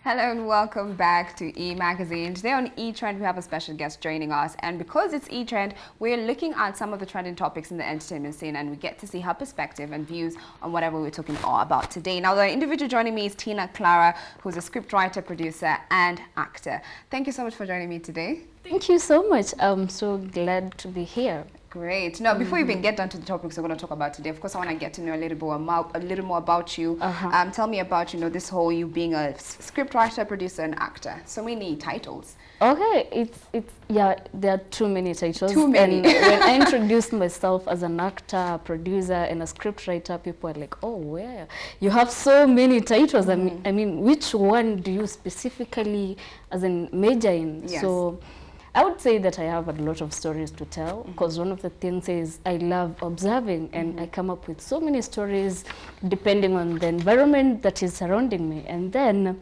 Hello and welcome back to E Magazine. Today on E Trend, we have a special guest joining us, and because it's E Trend, we're looking at some of the trending topics in the entertainment scene, and we get to see her perspective and views on whatever we're talking all about today. Now, the individual joining me is Tina Clara, who's a scriptwriter, producer, and actor. Thank you so much for joining me today. Thank you so much. I'm so glad to be here. Great. Now, before we even get down to the topics we're going to talk about today, of course, I want to get to know a little more about you. Tell me about, this whole you being a scriptwriter, producer, and actor. So many titles. Okay, there are too many titles. Too many. And when I introduced myself as an actor, producer, and a scriptwriter, people are like, "Oh, where you have so many titles? I mean, which one do you specifically, as in, major in?" Yes. So I would say that I have a lot of stories to tell, because one of the things is I love observing, and I come up with so many stories depending on the environment that is surrounding me. And then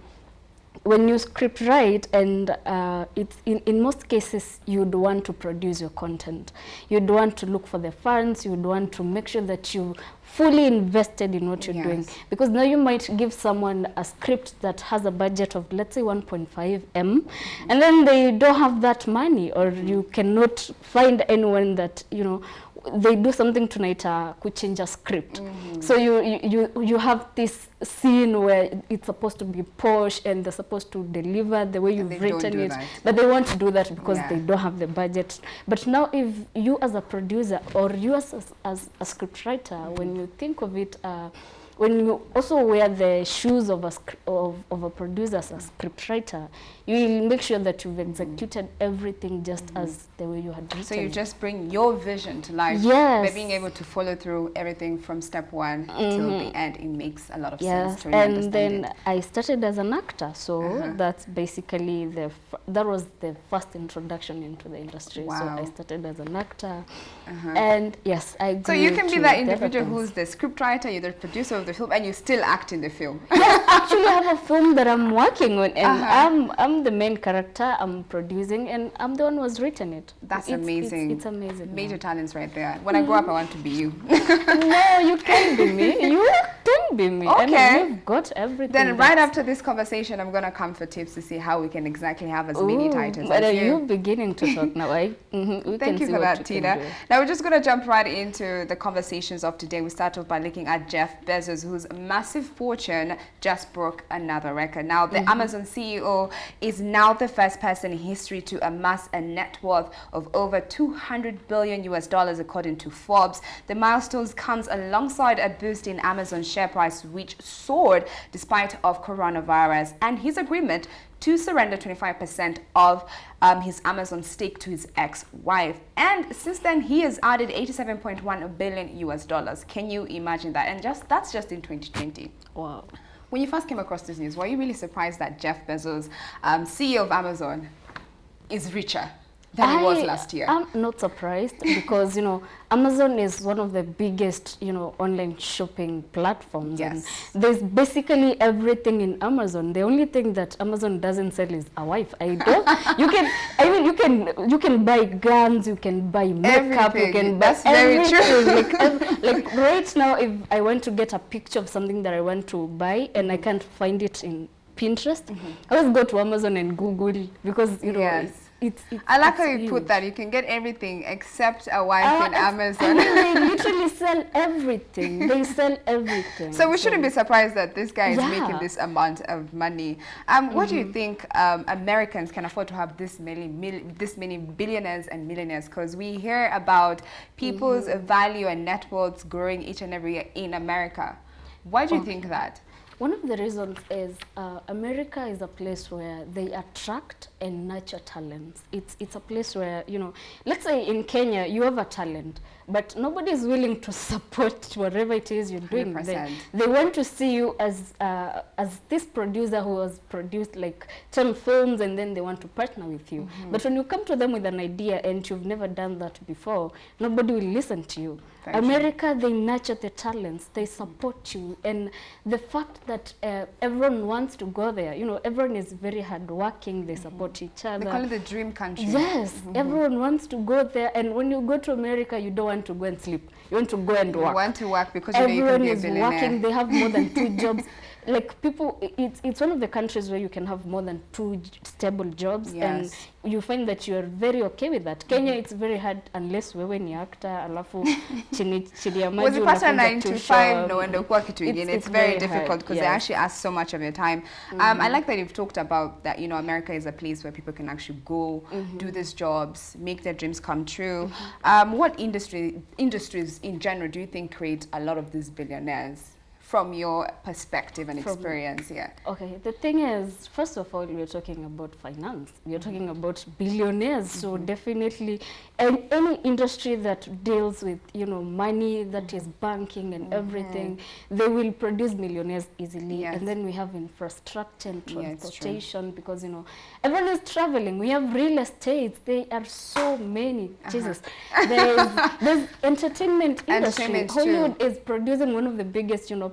when you script write, and it's in most cases, you'd want to produce your content. You'd want to look for the funds. You'd want to make sure that you fully invested in what you're doing, because now you might give someone a script that has a budget of, let's say, 1.5 M, and then they don't have that money, or you cannot find anyone that, they do something tonight, change a script. So you have this scene where it's supposed to be posh and they're supposed to deliver the way you've written it, but they want to do that because they don't have the budget. But now, if you as a producer or you as a scriptwriter, when you think of it, when you also wear the shoes of a producer as a scriptwriter, you will make sure that you've executed everything just as the way you had written. So you just bring your vision to life. Yes. By being able to follow through everything from step one till the end. It makes a lot of sense to really understand and then it. I started as an actor, so that's basically that was the first introduction into the industry. Wow. So I started as an actor, and yes, I grew. So you can be that individual who's who's the scriptwriter, you're the producer of the film, and you still act in the film. Yes, actually, I have a film that I'm working on, and I'm the main character. I'm producing, and I'm the one who has written it. That's amazing. It's amazing. Major talents right there. When I grow up, I want to be you. No, you can't be me. You can be me. Okay. I mean, you've got everything. Then right after this conversation, I'm going to come for tips to see how we can exactly have as many titles but as are you. you beginning to talk now? Thank you for that, Tina. Now we're just going to jump right into the conversations of today. We start off by looking at Jeff Bezos, whose massive fortune just broke another record. Now, the Amazon CEO is now the first person in history to amass a net worth of over $200 billion US, according to Forbes. The milestone comes alongside a boost in Amazon's share price, which soared despite of coronavirus, and his agreement to surrender 25% of his Amazon stake to his ex-wife. And since then, he has added $87.1 billion US. Can you imagine that? And that's just in 2020. Wow. When you first came across this news, were you really surprised that Jeff Bezos, CEO of Amazon, is richer than he was last year? I'm not surprised because, Amazon is one of the biggest, online shopping platforms. Yes. And there's basically everything in Amazon. The only thing that Amazon doesn't sell is a wife. You can buy guns, you can buy makeup, everything. You can buy everything. Very true. like right now, if I want to get a picture of something that I want to buy and I can't find it in Pinterest, I always go to Amazon and Google, because I like how you put that. You can get everything except a wife in Amazon. They literally sell everything. They sell everything. So we shouldn't be surprised that this guy is making this amount of money. What do you think Americans can afford to have this many billionaires and millionaires? Because we hear about people's value and net worths growing each and every year in America. Why do you think that? One of the reasons is America is a place where they attract and nurture talents. It's a place where, let's say in Kenya, you have a talent, but nobody is willing to support whatever it is you're doing. 100%. They want to see you as this producer who has produced like 10 films, and then they want to partner with you. But when you come to them with an idea and you've never done that before, nobody will listen to you. Very America, they nurture the talents, they support you, and the fact that everyone wants to go there, everyone is very hardworking, they support each other. They call it the dream country. Yes, everyone wants to go there, and when you go to America, you don't want to go and sleep. You want to go and work. You want to work because everyone you can be a is billionaire. working. They have more than 2 jobs. like people, it's one of the countries where you can have more than 2 stable jobs, and you find that you are very okay with that. Kenya, it's very hard unless wewe ni actor, alafu chini ya maji unapata 9 to 5 no endo kwa kitu ingine. It's very difficult because they actually ask so much of your time. I like that you've talked about that, you know, America is a place where people can actually go, do these jobs, make their dreams come true. What industries in general do you think create a lot of these billionaires? From your perspective and experience, Okay, the thing is, first of all, we're talking about finance. We're talking about billionaires. So definitely, any industry that deals with, you know, money, that is banking and everything, they will produce millionaires easily. And then we have infrastructure and transportation, because, you know, everyone is traveling. We have real estate. There are so many. Jesus. There's entertainment industry. Hollywood is producing one of the biggest, you know,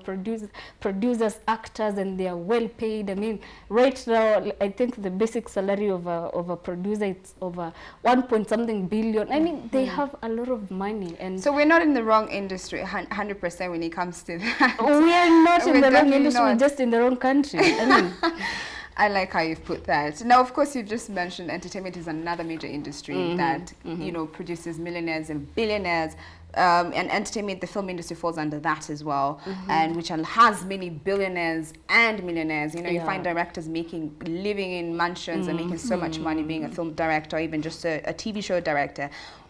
producers, actors, and they are well paid. I mean, right now, I think the basic salary of a producer, it's over 1 billion. I mean, they have a lot of money. And so we're not in the wrong industry 100% when it comes to that. We are not in the wrong industry, we're just in the wrong country. I mean, I like how you've put that. Now, of course, you've just mentioned entertainment is another major industry that, you know, produces millionaires and billionaires. And entertainment, the film industry falls under that as well, and which has many billionaires and millionaires. You know, you find directors living in mansions and making so much money being a film director, or even just a TV show director.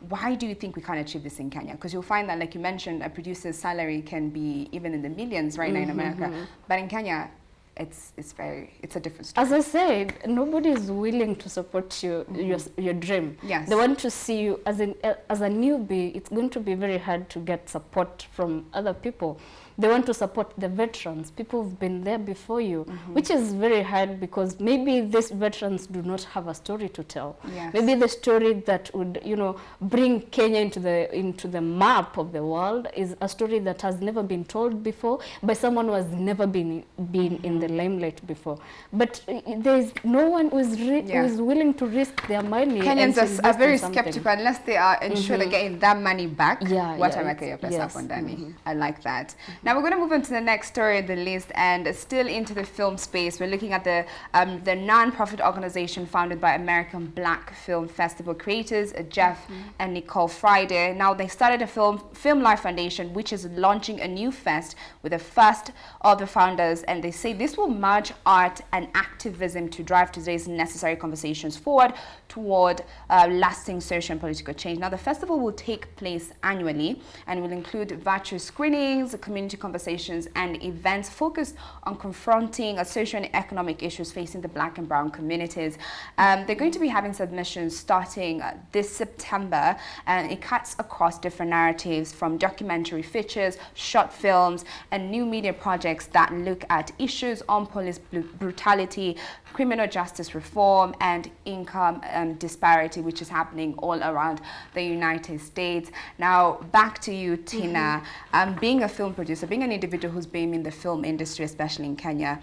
Why do you think we can't achieve this in Kenya? Because you'll find that, like you mentioned, a producer's salary can be even in the millions right now in America, but in Kenya, it's a different story. As I said, nobody is willing to support your dream. Yes. They want to see you as a newbie. It's going to be very hard to get support from other people. They want to support the veterans, people who've been there before you, which is very hard because maybe these veterans do not have a story to tell. Yes. Maybe the story that would, you know, bring Kenya into the map of the world is a story that has never been told before by someone who has never been in the limelight before. But there is no one who is willing to risk their money. Kenyans are very skeptical unless they are ensured they're getting that money back. I like that. Now we're going to move on to the next story in the list, and still into the film space. We're looking at the non-profit organization founded by American Black Film Festival creators Jeff and Nicole Friday. Now they started a Film Life Foundation, which is launching a new fest with the first of the founders, and they say this will merge art and activism to drive today's necessary conversations forward toward lasting social and political change. Now the festival will take place annually and will include virtual screenings, community conversations, and events focused on confronting social and economic issues facing the Black and Brown communities. They're going to be having submissions starting this September, and it cuts across different narratives from documentary features, short films, and new media projects that look at issues on police brutality, criminal justice reform, and income disparity, which is happening all around the United States. Now, back to you, Tina. Being a film producer, being an individual who's been in the film industry, especially in Kenya,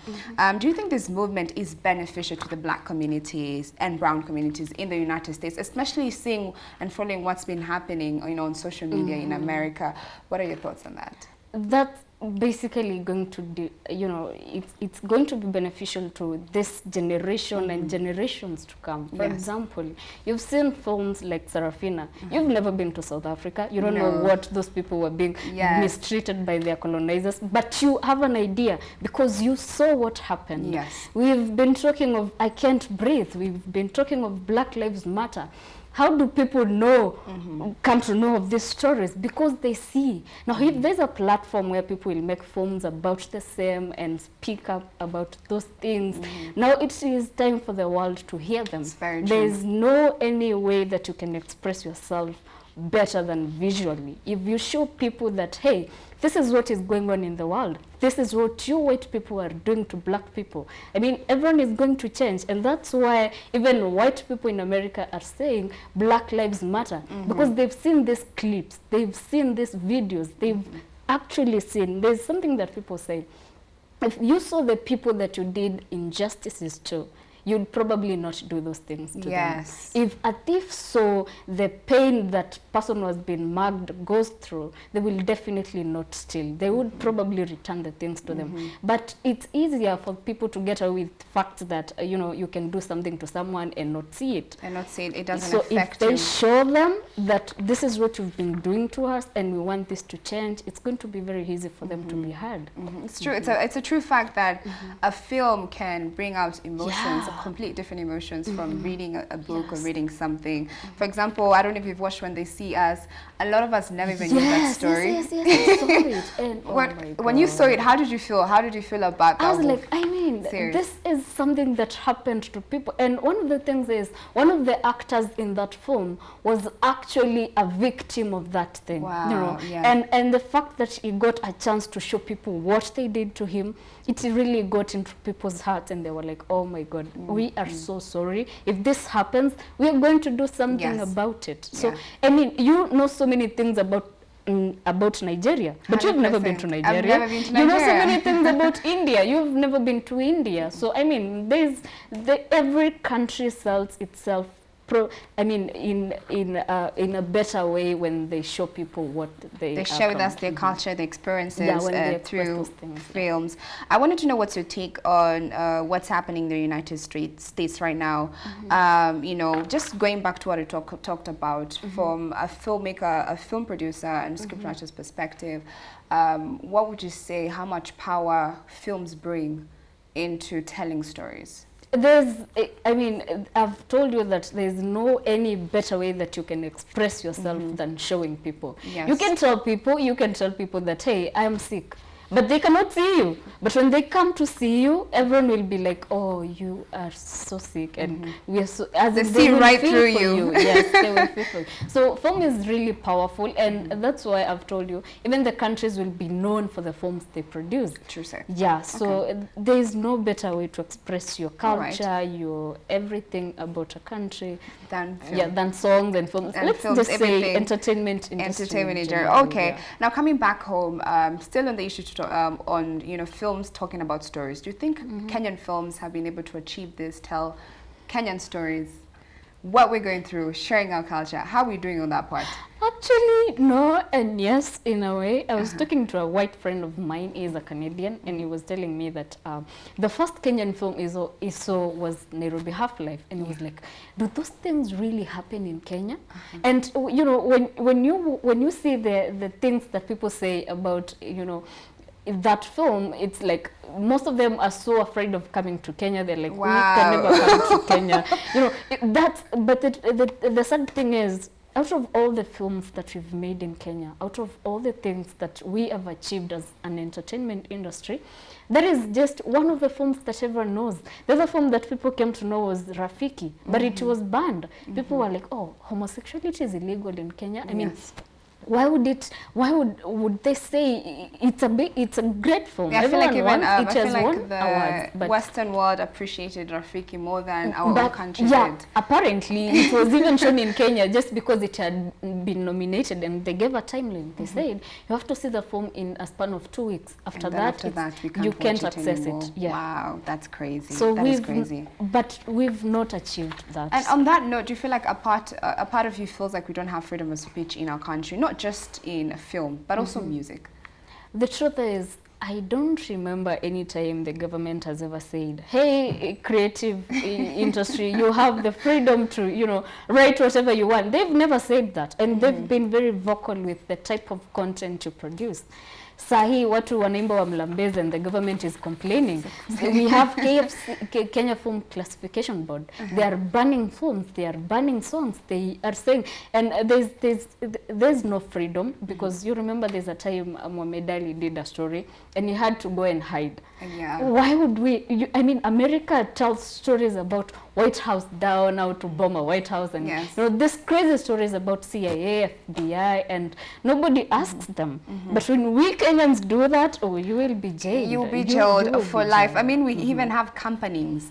do you think this movement is beneficial to the Black communities and Brown communities in the United States, especially seeing and following what's been happening, you know, on social media in America? What are your thoughts on that? That's basically going to do, you know, it's going to be beneficial to this generation and generations to come. For example, you've seen films like Sarafina. You've never been to South Africa. You don't know what those people were being mistreated by their colonizers, but you have an idea because you saw what happened. Yes. We've been talking of I Can't Breathe. We've been talking of Black Lives Matter. How do people know, come to know of these stories? Because they see. Now, if there's a platform where people will make films about the same and speak up about those things, now it is time for the world to hear them. There's no any way that you can express yourself better than visually. If you show people that, hey, this is what is going on in the world. This is what you white people are doing to Black people. I mean, everyone is going to change. And that's why even white people in America are saying Black Lives Matter. Because they've seen these clips. They've seen these videos. They've actually seen. There's something that people say. If you saw the people that you did injustices to, you'd probably not do those things to yes. them. If a thief saw the pain that person was being mugged goes through, they will definitely not steal. They would probably return the things to them. But it's easier for people to get away with the fact that, you can do something to someone and not see it. And not see it. It doesn't so affect if they you. show them that this is what you've been doing to us and we want this to change, it's going to be very easy for them to be heard. It's true. It's a true fact that a film can bring out emotions, complete different emotions from reading a book or reading something. For example, I don't know if you've watched When They See Us. A lot of us never even knew that story. Yes, I saw it. And, when you saw it, how did you feel? How did you feel about that? I was like, this is something that happened to people. And one of the things is, one of the actors in that film was actually a victim of that thing. Wow, yeah. And the fact that he got a chance to show people what they did to him, it really got into people's hearts, and they were like, oh my God, we are so sorry. If this happens, we are going to do something about it. So, you know so many things about Nigeria, but you've never been to Nigeria. I've never been to Nigeria. You know so many things about India. You've never been to India. So every country sells itself in a better way when they show people what they share with us their culture, their experiences through films. I wanted to know what's your take on what's happening in the United States right now. Just going back to what I talked about from a filmmaker, a film producer, and scriptwriter's perspective. What would you say? How much power films bring into telling stories? I've told you that there's no any better way that you can express yourself than showing people. Yes. You can tell people that, hey, I am sick. But they cannot see you. But when they come to see you, everyone will be like, oh, you are so sick. And we are so... They see right through you. Yes, they will feel for you. So film is really powerful. And that's why I've told you, even the countries will be known for the films they produce. True, sir. Yeah, so there is no better way to express your culture, your everything about a country. Than film. Yeah, than songs and films. Let's just say entertainment industry. Entertainment industry. Okay. Yeah. Now coming back home, still on the issue on films talking about stories. Do you think Kenyan films have been able to achieve this, tell Kenyan stories, what we're going through, sharing our culture? How are we doing on that part? Actually, no and yes, in a way. I was talking to a white friend of mine. He's a Canadian, and he was telling me that the first Kenyan film he saw was Nairobi Half-Life, and he was like, do those things really happen in Kenya? And when you see the things that people say about that film, it's like most of them are so afraid of coming to Kenya. They're like, we can never come to Kenya. The sad thing is, out of all the films that we've made in Kenya, out of all the things that we have achieved as an entertainment industry, that is just one of the films that everyone knows. The other film that people came to know was Rafiki, but it was banned. People were like, oh, homosexuality is illegal in Kenya. I mean, why would they say it's a great film? Yeah, I feel like even the Western world appreciated Rafiki more than our own country did. Apparently it was even shown in Kenya just because it had been nominated, and they gave a timeline. They said you have to see the film in a span of 2 weeks. After that you can't access it. Yeah. Wow, that's crazy. So that is crazy. But we've not achieved that. And on that note, do you feel like a part of you feels like we don't have freedom of speech in our country? Not just in film, but also music. The truth is, I don't remember any time the government has ever said, hey, creative industry, you have the freedom to, write whatever you want. They've never said that. And they've been very vocal with the type of content you produce. Sahi watu wanaimba wa mlambezi and the government is complaining. So we have Kenya Film Classification Board. They are banning films, they are banning songs. They are saying, and there's no freedom, because you remember there's a time Mohamed Ali did a story and he had to go and hide. Yeah. Why would we? America tells stories about White House down, how to bomb a White House, and this crazy stories about CIA, FBI, and nobody asks them. But when we Kenyans do that, oh, you will be jailed. You'll be jailed for life. I mean, we even have companies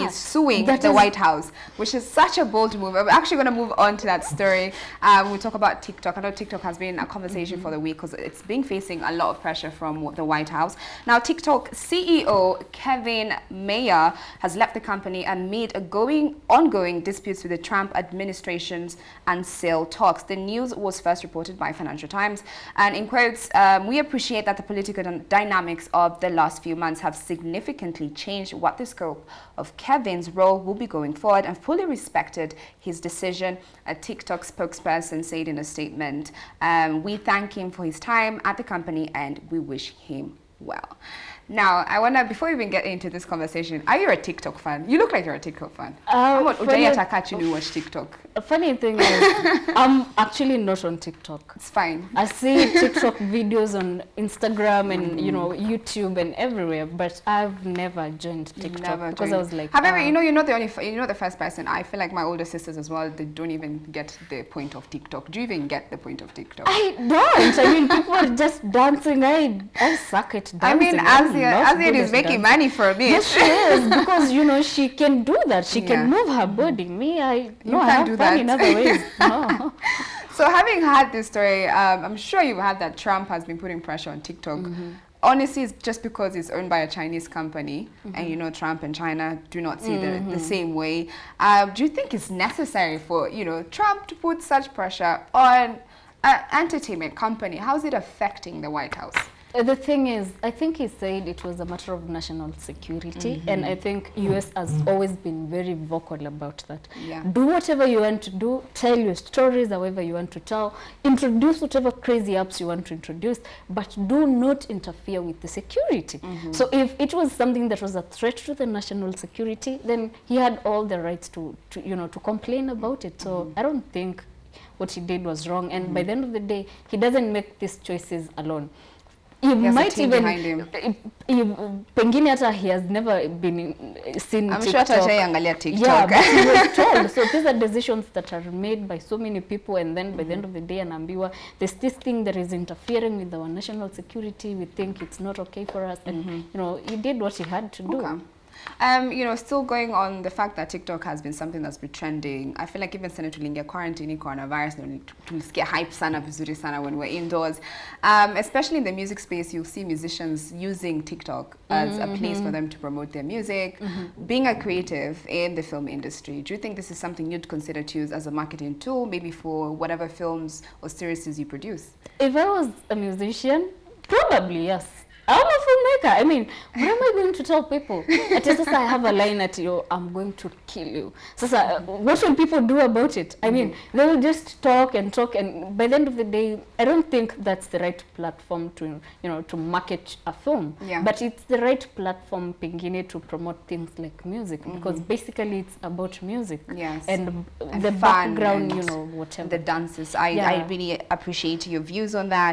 suing the White House, which is such a bold move. I'm actually going to move on to that story. We'll talk about TikTok. I know TikTok has been a conversation for the week because it's been facing a lot of pressure from the White House. Now, TikTok CEO Kevin Mayer has left the company amid ongoing disputes with the Trump administration's and sale talks. The news was first reported by Financial Times, and in quotes, we appreciate that the political dynamics of the last few months have significantly changed what the scope of Kevin's role will be going forward, and fully respected his decision, a TikTok spokesperson said in a statement. We thank him for his time at the company and we wish him well. Now, I wonder, before we even get into this conversation, are you a TikTok fan? You look like you're a TikTok fan. You watch TikTok. A funny thing is, I'm actually not on TikTok. It's fine. I see TikTok videos on Instagram and YouTube and everywhere, but I've never joined TikTok because I was like. However, you're not the first person. I feel like my older sisters as well. They don't even get the point of TikTok. Do you even get the point of TikTok? I don't. I mean, people are just dancing. I suck at dancing. I mean, Azia is making money for me. Yes, she is, because she can do that. She can move her body. Me, I have fun in other ways. No. So, having had this story, I'm sure you've heard that Trump has been putting pressure on TikTok. Honestly, it's just because it's owned by a Chinese company, and Trump and China do not see the same way. Do you think it's necessary for Trump to put such pressure on an entertainment company? How is it affecting the White House? The thing is, I think he said it was a matter of national security, and I think US has always been very vocal about that. Yeah. Do whatever you want to do, tell your stories however you want to tell, introduce whatever crazy apps you want to introduce, but do not interfere with the security. So if it was something that was a threat to the national security, then he had all the rights to complain about it. So I don't think what he did was wrong, and by the end of the day, he doesn't make these choices alone. He might even pengine hata he has never been seen I'm TikTok. sure TikTok. Yeah, but he was told. So these are decisions that are made by so many people, and then by the end of the day, anaambiwa there's this thing that is interfering with our national security. We think it's not okay for us, and he did what he had to do. Okay. Still going on the fact that TikTok has been something that's been trending. I feel like even sana tuliingia quarantine coronavirus, tulisikia hype sana vizuri sana when we're indoors. Especially in the music space, you'll see musicians using TikTok as a place for them to promote their music. Being a creative in the film industry, do you think this is something you'd consider to use as a marketing tool, maybe for whatever films or series you produce? If I was a musician, probably yes. I'm a filmmaker. I mean, what am I going to tell people? At least I have a line at you, I'm going to kill you. So what will people do about it? I mean, they will just talk, and by the end of the day, I don't think that's the right platform to market a film. Yeah. But it's the right platform, pengine, to promote things like music, because basically it's about music. Yes. And the background, whatever. The dances. I really appreciate your views on that.